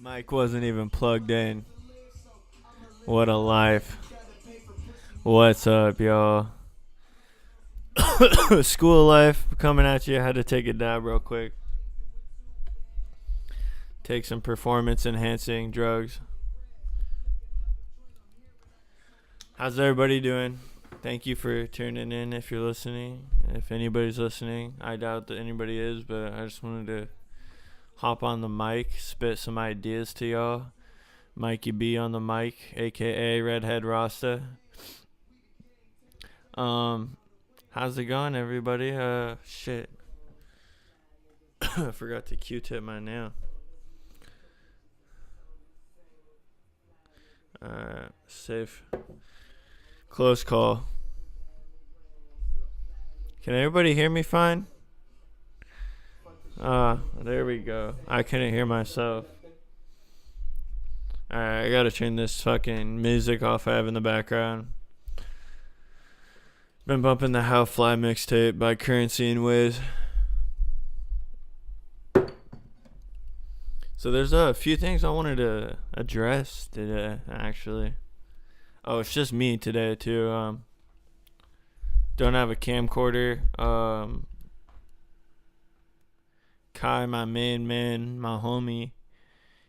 Mic wasn't even plugged in. What a life. What's up, y'all? School life coming at you. I had to take a dab real quick. Take some performance enhancing drugs. How's everybody doing? Thank you for tuning in if you're listening. If anybody's listening, I doubt that anybody is, but I just wanted to hop on the mic, spit some ideas to y'all. Mikey B on the mic, aka Redhead Rasta. How's it going, everybody? Shit. I forgot to Q-tip my nail. Safe. Close call. Can everybody hear me fine? There we go. I couldn't hear myself. Alright, I gotta turn this fucking music off I have in the background. Been bumping the How Fly mixtape by Currency and Wiz. So there's a few things I wanted to address today, actually. Oh, it's just me today, too. Don't have a camcorder. Kai, my main man, my homie,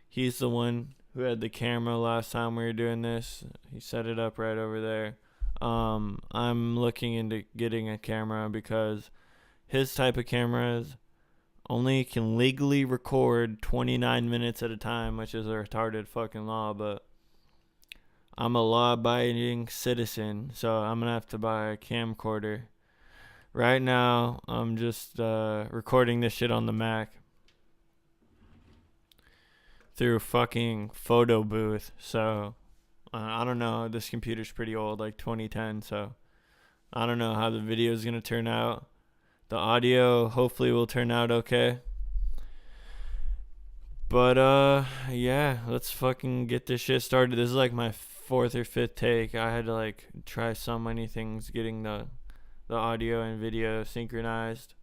he's the one who had the camera last time we were doing this. He set it up right over there. I'm looking into getting a camera because his type of cameras only can legally record 29 minutes at a time, which is a retarded fucking law, but I'm a law-abiding citizen, so I'm gonna have to buy a camcorder. Right now, I'm just recording this shit on the Mac through a fucking photo booth, so I don't know. This computer's pretty old, like 2010, so I don't know how the video is going to turn out. The audio hopefully will turn out okay. But, yeah, let's fucking get this shit started. This is like my fourth or fifth take. I had to, like, try so many things getting the audio and video synchronized.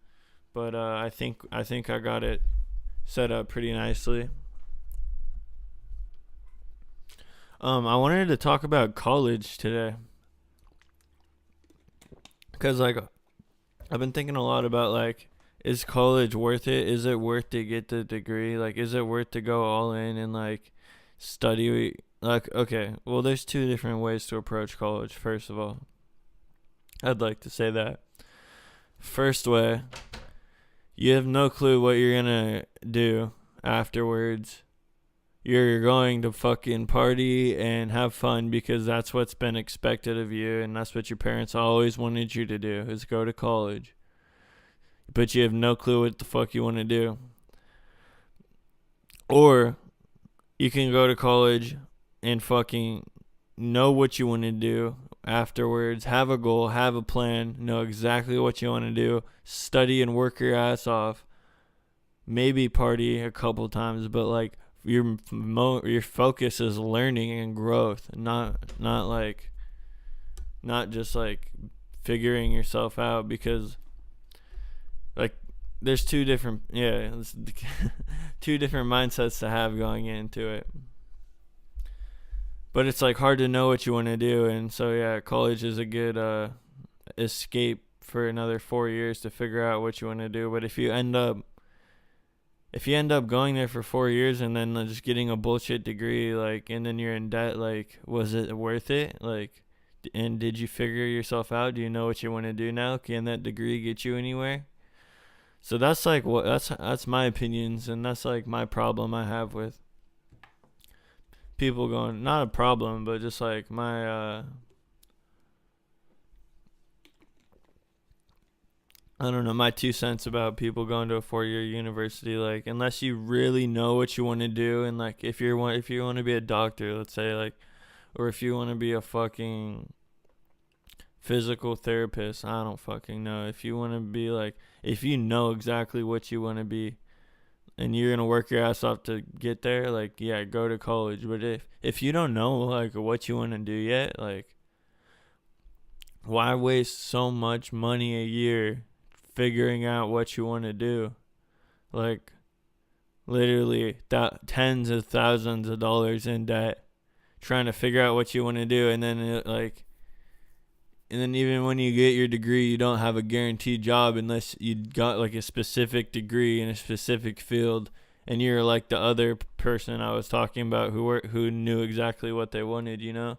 But, I think I got it set up pretty nicely. I wanted to talk about college today. Because, like, I've been thinking a lot about, like, is college worth it? Is it worth to get the degree? Like, is it worth to go all in and, like, study? Like, okay, well, there's two different ways to approach college, first of all. I'd like to say that. First way, you have no clue what you're going to do afterwards. You're going to fucking party and have fun because that's what's been expected of you, and that's what your parents always wanted you to do, is go to college. But you have no clue what the fuck you want to do. Or you can go to college and fucking know what you want to do afterwards, have a goal, have a plan, know exactly what you want to do, study and work your ass off, maybe party a couple times, but like your focus is learning and growth, not just like figuring yourself out, because like there's two different two different mindsets to have going into it. But it's like hard to know what you want to do, and so yeah, college is a good escape for another 4 years to figure out what you want to do. But if you end up going there for 4 years and then just getting a bullshit degree, like, and then you're in debt, like, was it worth it? Like, and did you figure yourself out? Do you know what you want to do now? Can that degree get you anywhere? So that's like that's my opinions, and that's like my problem I have with people going, not a problem, but just like my I don't know, my 2 cents about people going to a 4-year university. Like, unless you really know what you want to do, and like if you want to be a doctor, let's say, like, or if you want to be a fucking physical therapist, I don't fucking know. If you want to be like, if you know exactly what you want to be and you're gonna work your ass off to get there, like, yeah, go to college. But if you don't know like what you want to do yet, like, why waste so much money a year figuring out what you want to do? Like literally tens of thousands of dollars in debt trying to figure out what you want to do, and then and then even when you get your degree, you don't have a guaranteed job unless you got like a specific degree in a specific field, and you're like the other person I was talking about who knew exactly what they wanted, you know?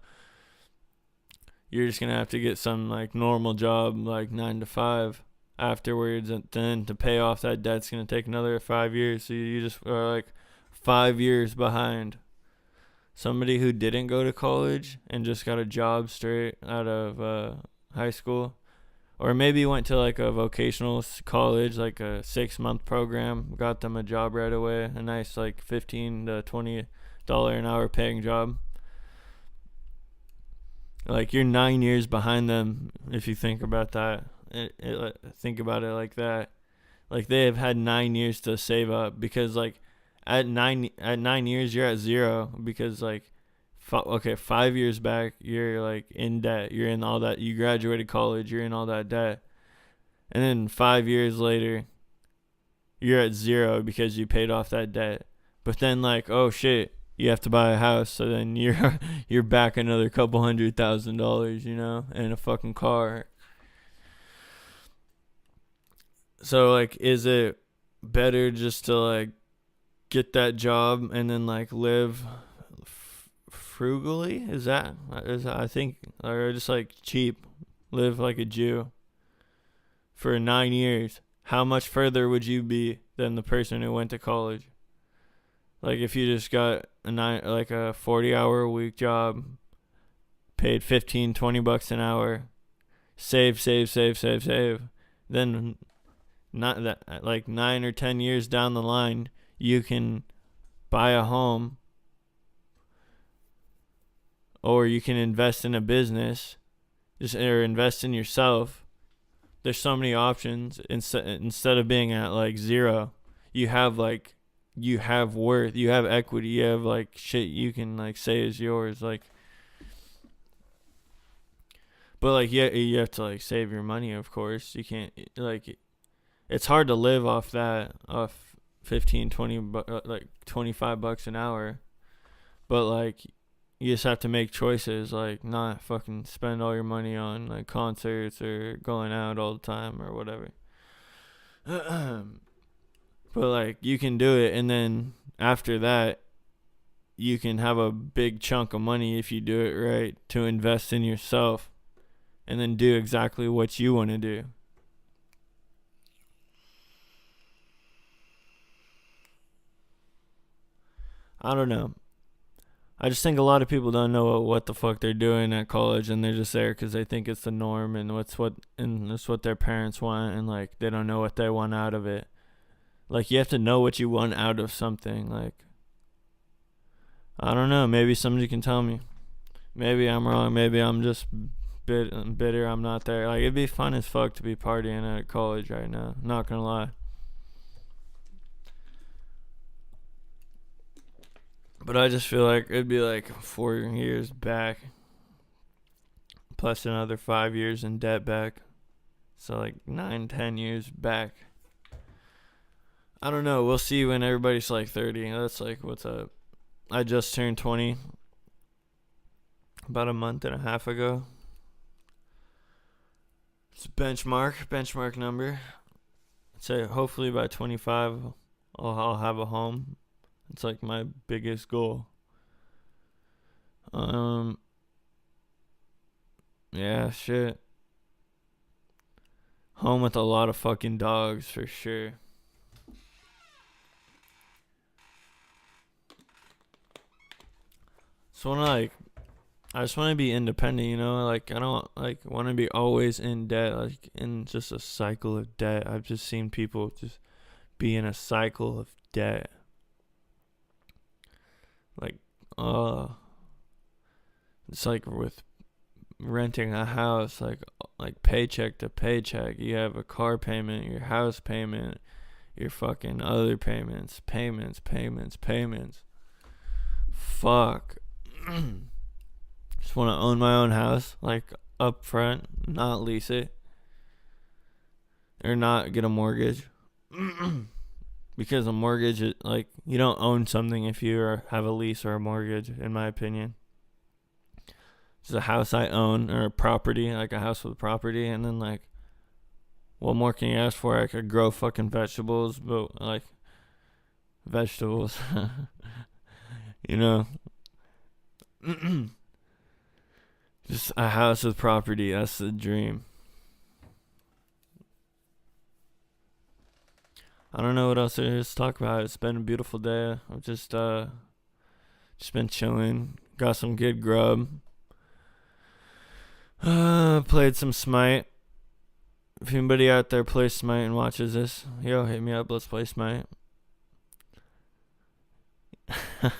You're just going to have to get some like normal job, like 9 to 5 afterwards, and then to pay off that debt's going to take another 5 years. So you just are like 5 years behind somebody who didn't go to college and just got a job straight out of high school, or maybe went to like a vocational college, like a 6-month program, got them a job right away, a nice like $15 to $20 an hour paying job. Like you're 9 years behind them if you think about that. Think about it like that. Like they have had 9 years to save up, because like at 9 years you're at zero, because like 5 years back you're like in debt, you're in all that, you graduated college, you're in all that debt, and then 5 years later you're at zero because you paid off that debt. But then like, oh shit, you have to buy a house, so then you're back another couple $100,000, you know, and a fucking car. So like, is it better just to like get that job and then like live frugally? Is that I think, or just like cheap, live like a Jew for 9 years? How much further would you be than the person who went to college? Like if you just got a 40-hour a week job, paid $15-20 an hour, save, then not that, like 9 or 10 years down the line, you can buy a home, or you can invest in a business, or invest in yourself. There's so many options. Instead of being at like zero, you have worth, you have equity, you have like shit you can like say is yours, like. But like, yeah, you have to like save your money, of course. You can't, like, it's hard to live off that, off 15, 20, like $25 an hour. But like, you just have to make choices, like not fucking spend all your money on like concerts or going out all the time or whatever. But like, you can do it, and then after that, you can have a big chunk of money if you do it right to invest in yourself, and then do exactly what you want to do. I don't know. I just think a lot of people don't know what the fuck they're doing at college, and they're just there because they think it's the norm, and it's what their parents want, and like they don't know what they want out of it. Like, you have to know what you want out of something. Like, I don't know. Maybe somebody can tell me. Maybe I'm wrong. Maybe I'm just bitter I'm not there. Like, it'd be fun as fuck to be partying at college right now. Not gonna lie. But I just feel like it'd be like 4 years back, plus another 5 years in debt back. So like 9-10 years back. I don't know. We'll see when everybody's like 30. That's like, what's up? I just turned 20 about a month and a half ago. It's a benchmark number. I'd say hopefully by 25 I'll have a home. It's like my biggest goal. Yeah, shit. Home with a lot of fucking dogs for sure. So I just want to be independent, you know? Like, I don't like want to be always in debt, like in just a cycle of debt. I've just seen people just be in a cycle of debt. Like, it's like with renting a house, like paycheck to paycheck. You have a car payment, your house payment, your fucking other payments. Fuck. Just want to own my own house, like up front, not lease it, or not get a mortgage. Be because a mortgage is like, you don't own something if you have a lease or a mortgage, in my opinion. It's a house I own, or a property, like a house with property, and then like, what more can you ask for? I could grow fucking vegetables, but like, vegetables, you know, just a house with property. That's the dream. I don't know what else there is to talk about. It's been a beautiful day. I've just been chilling. Got some good grub. Played some Smite. If anybody out there plays Smite and watches this, yo, hit me up. Let's play Smite. I'm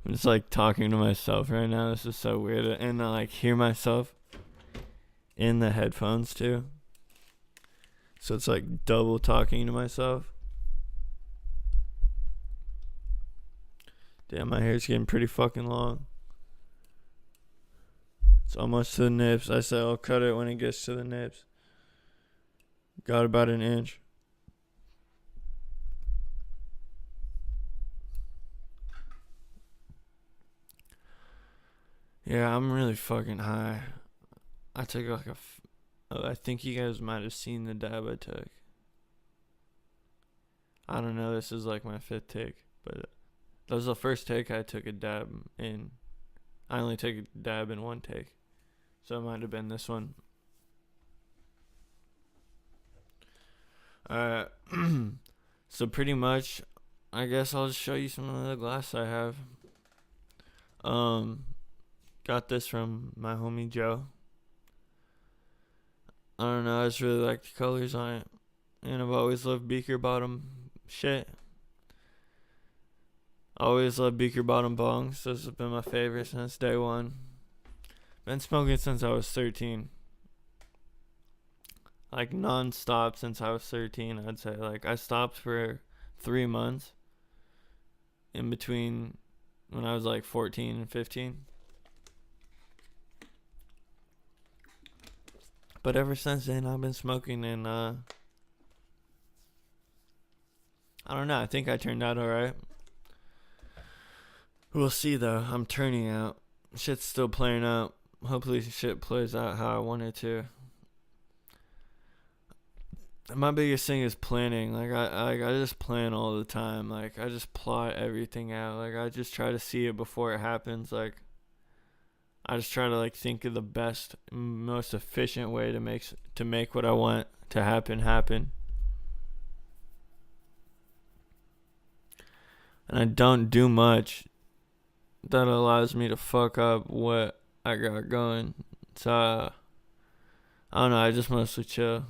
just like talking to myself right now. This is so weird. And I like hear myself in the headphones too. So it's like double talking to myself. Damn, my hair's getting pretty fucking long. It's almost to the nips. I said I'll cut it when it gets to the nips. Got about an inch. Yeah, I'm really fucking high. I took like I think you guys might have seen the dab I took. I don't know, this is like my 5th take, but that was the first take I took a dab in. I only took a dab in 1 take, so it might have been this one. So pretty much, I guess I'll just show you some of the glass I have. Got this from my homie Joe. I don't know, I just really like the colors on it. And I've always loved beaker bottom shit. Always loved beaker bottom bongs. Those have been my favorite since day one. Been smoking since I was 13. Like non-stop since I was 13, I'd say. Like I stopped for 3 months in between when I was like 14 and 15. But ever since then, I've been smoking, and I don't know. I think I turned out alright. We'll see, though. I'm turning out. Shit's still playing out. Hopefully, shit plays out how I want it to. My biggest thing is planning. Like I just plan all the time. Like I just plot everything out. Like I just try to see it before it happens. Like I just try to like think of the best, most efficient way to make what I want to happen. And I don't do much that allows me to fuck up what I got going. So I don't know. I just mostly chill.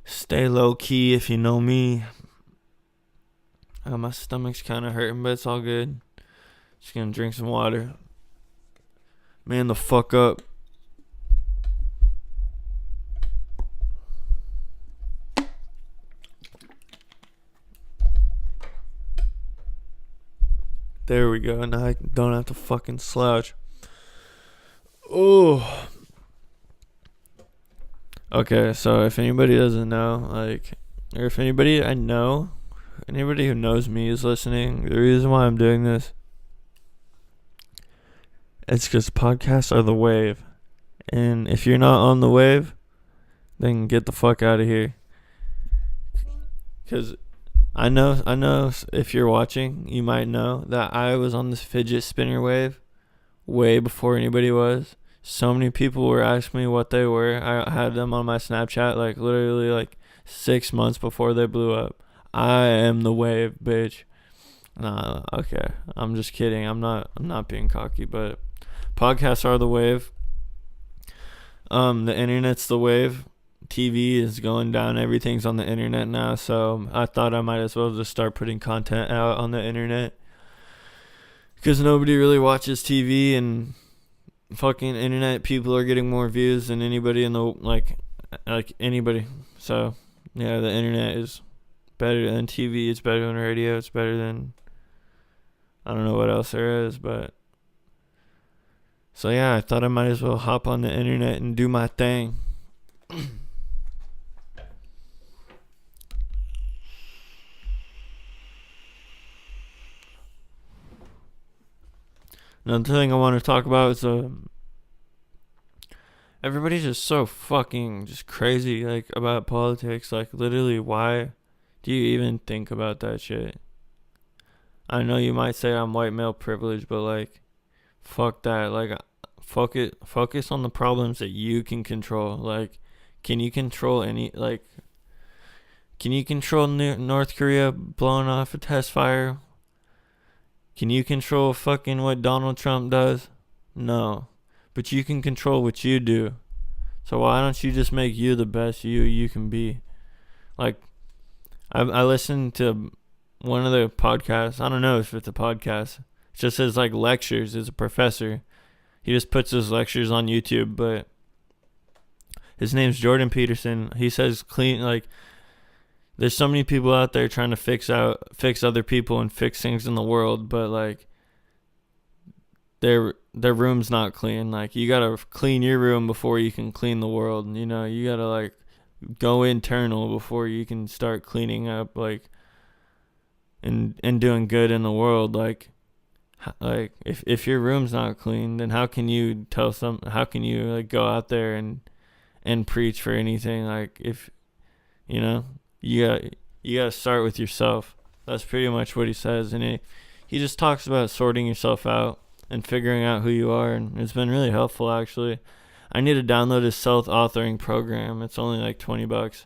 Stay low key, if you know me. My stomach's kind of hurting, but it's all good. Just gonna drink some water. Man the fuck up. There we go. Now I don't have to fucking slouch. Oh. Okay, so if anybody doesn't know, like, or if anybody I know, anybody who knows me is listening, the reason why I'm doing this, it's because podcasts are the wave. And if you're not on the wave, then get the fuck out of here. Because I know if you're watching, you might know that I was on this fidget spinner wave way before anybody was. So many people were asking me what they were. I had them on my Snapchat like literally like 6 months before they blew up. I am the wave, bitch. Nah, okay. I'm just kidding. I'm not being cocky, but podcasts are the wave. The internet's the wave. TV is going down. Everything's on the internet now, so I thought I might as well just start putting content out on the internet. Because nobody really watches TV, and fucking internet people are getting more views than anybody in the like anybody. So yeah, the internet is better than TV. It's better than radio. It's better than I don't know what else there is, but so yeah, I thought I might as well hop on the internet and do my thing. Another thing I want to talk about is everybody's just so fucking just crazy like about politics. Like literally, why do you even think about that shit? I know you might say I'm white male privilege, but like, fuck that. Like, focus on the problems that you can control. Like, can you control any like? Can you control North Korea blowing off a test fire? Can you control fucking what Donald Trump does? No. But you can control what you do. So why don't you just make you the best you can be? Like, I listened to one of the podcasts. I don't know if it's a podcast. It just says like lectures. It's a professor. He just puts his lectures on YouTube, but his name's Jordan Peterson. He says clean like there's so many people out there trying to fix other people and fix things in the world, but like their room's not clean. Like you gotta clean your room before you can clean the world. You know, you gotta like go internal before you can start cleaning up like and doing good in the world. Like if your room's not clean, then how can you like go out there and preach for anything? Like if you know you gotta start with yourself. That's pretty much what he says, and he just talks about sorting yourself out and figuring out who you are, and it's been really helpful actually. I need to download his self-authoring program. It's only like $20.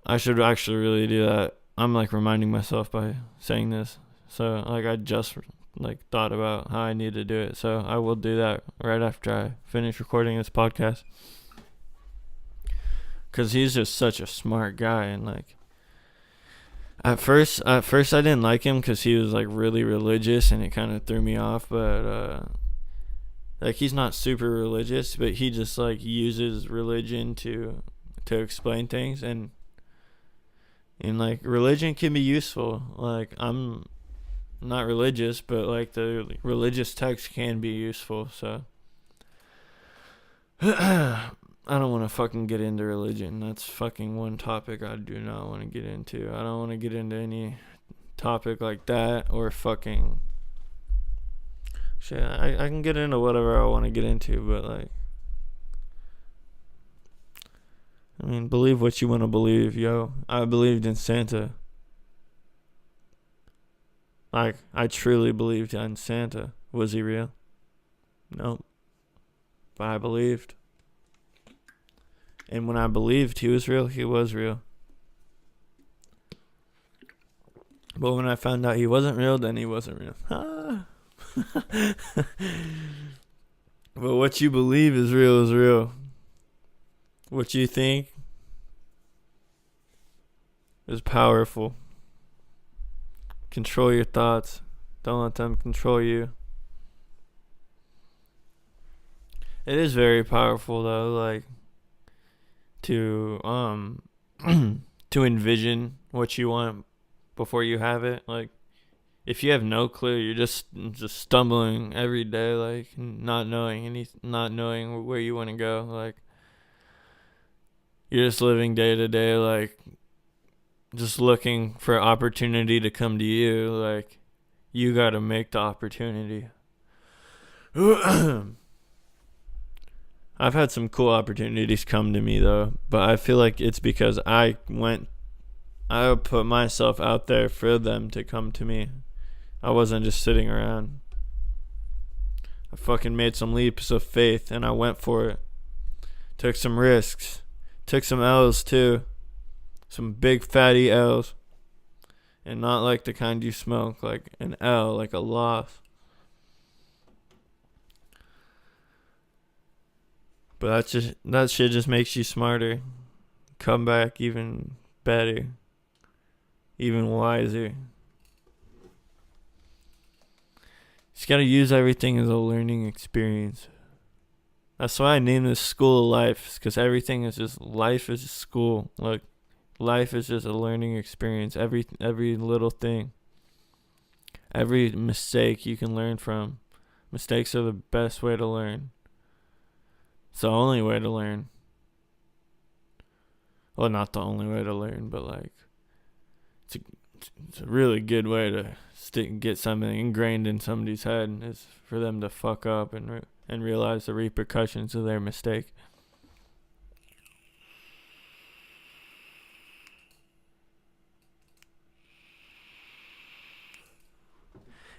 I should actually really do that. I'm like reminding myself by saying this. So like I just like thought about how I need to do it. So I will do that right after I finish recording this podcast. Cause he's just such a smart guy, and like at first I didn't like him because he was like really religious, and it kind of threw me off. But like he's not super religious, but he just like uses religion to explain things, and like religion can be useful. Like I'm not religious, but like the religious text can be useful. So I don't want to fucking get into religion. That's fucking one topic I do not want to get into. I don't want to get into any topic like that or fucking shit. I can get into whatever I want to get into, but like, I mean, believe what you want to believe, yo. I believed in Santa. Like, I truly believed in Santa. Was he real? Nope. But I believed. And when I believed he was real, he was real. But when I found out he wasn't real, then he wasn't real. But what you believe is real. What you think is powerful. Control your thoughts. Don't let them control you. It is very powerful though, like to to envision what you want before you have it. Like if you have no clue, you're just stumbling every day, like not knowing where you want to go. Like you're just living day to day, like just looking for opportunity to come to you. Like you gotta make the opportunity. I've had some cool opportunities come to me though, but I feel like it's because I put myself out there for them to come to me. I wasn't just sitting around. I fucking made some leaps of faith and I went for it. Took some risks. Took some L's too. Some big fatty L's. And not like the kind you smoke, like an L, like a loss. But that shit just makes you smarter. Come back even better. Even wiser. Just gotta use everything as a learning experience. That's why I named this School of Life, because everything is just, life is just school. Like, life is just a learning experience. Every little thing. Every mistake you can learn from. Mistakes are the best way to learn. It's the only way to learn. Well, not the only way to learn, but like, it's it's a really good way to get something ingrained in somebody's head is for them to fuck up and realize the repercussions of their mistake.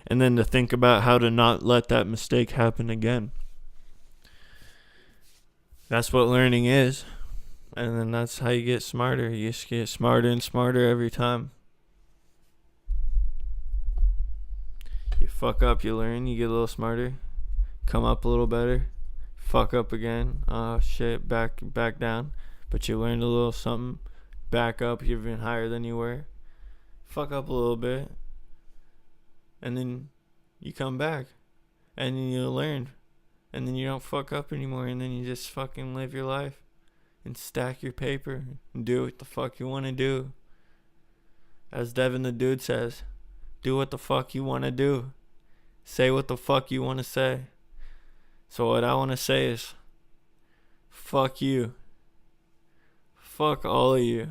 And then to think about how to not let that mistake happen again. That's what learning is. And then that's how you get smarter. You just get smarter and smarter every time. You fuck up, you learn, you get a little smarter. Come up a little better. Fuck up again. Oh shit, back down. But you learned a little something. Back up even higher than you were. Fuck up a little bit. And then you come back. And then you learn. And then you don't fuck up anymore. And then you just fucking live your life. And stack your paper. And do what the fuck you want to do. As Devin the Dude says, do what the fuck you want to do. Say what the fuck you want to say. So what I want to say is, fuck you. Fuck all of you.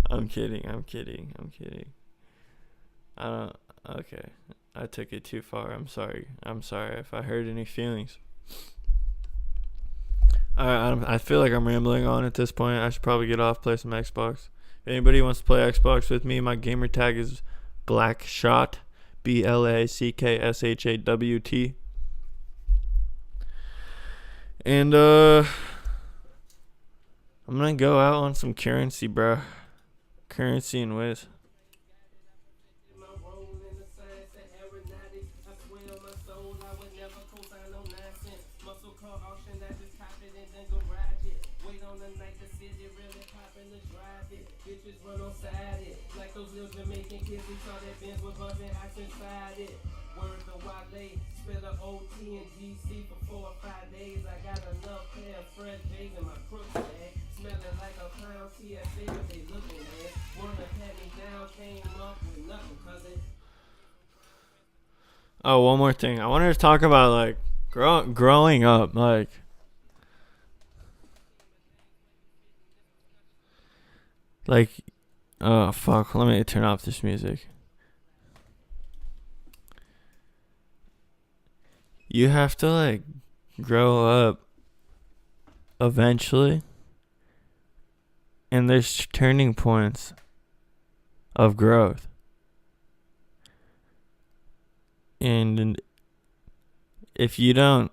I'm kidding. Okay. I took it too far. I'm sorry if I hurt any feelings. I feel like I'm rambling on at this point. I should probably get off, play some Xbox. If anybody wants to play Xbox with me, my gamer tag is Blackshot, BLACKSHAWT. And I'm gonna go out on some currency, bro. Currency and whiz. Oh, one more thing. I wanted to talk about like growing up, like oh fuck, let me turn off this music. You have to like grow up eventually, and there's turning points of growth. And if you don't,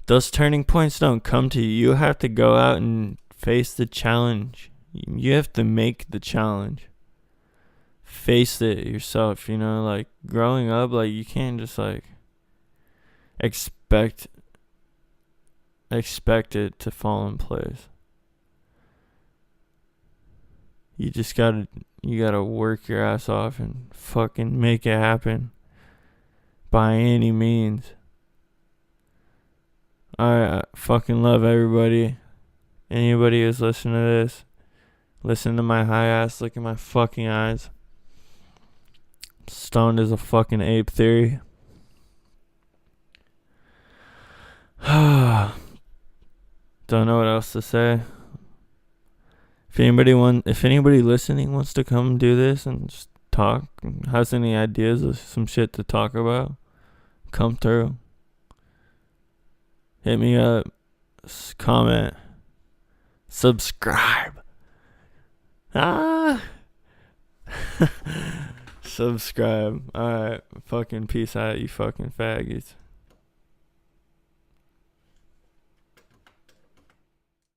those turning points don't come to you. You have to go out and face the challenge. You have to make the challenge. Face it yourself, you know, like growing up, like you can't just like expect it to fall in place. You gotta work your ass off and fucking make it happen by any means. I fucking love everybody. Anybody who's listening to this, listen to my high ass, look at my fucking eyes. Stoned as a fucking ape theory. Don't know what else to say. If anybody listening wants to come do this and just talk, has any ideas of some shit to talk about, come through. Hit me up. Comment. Subscribe. Subscribe. Alright. Fucking peace out, you fucking faggots.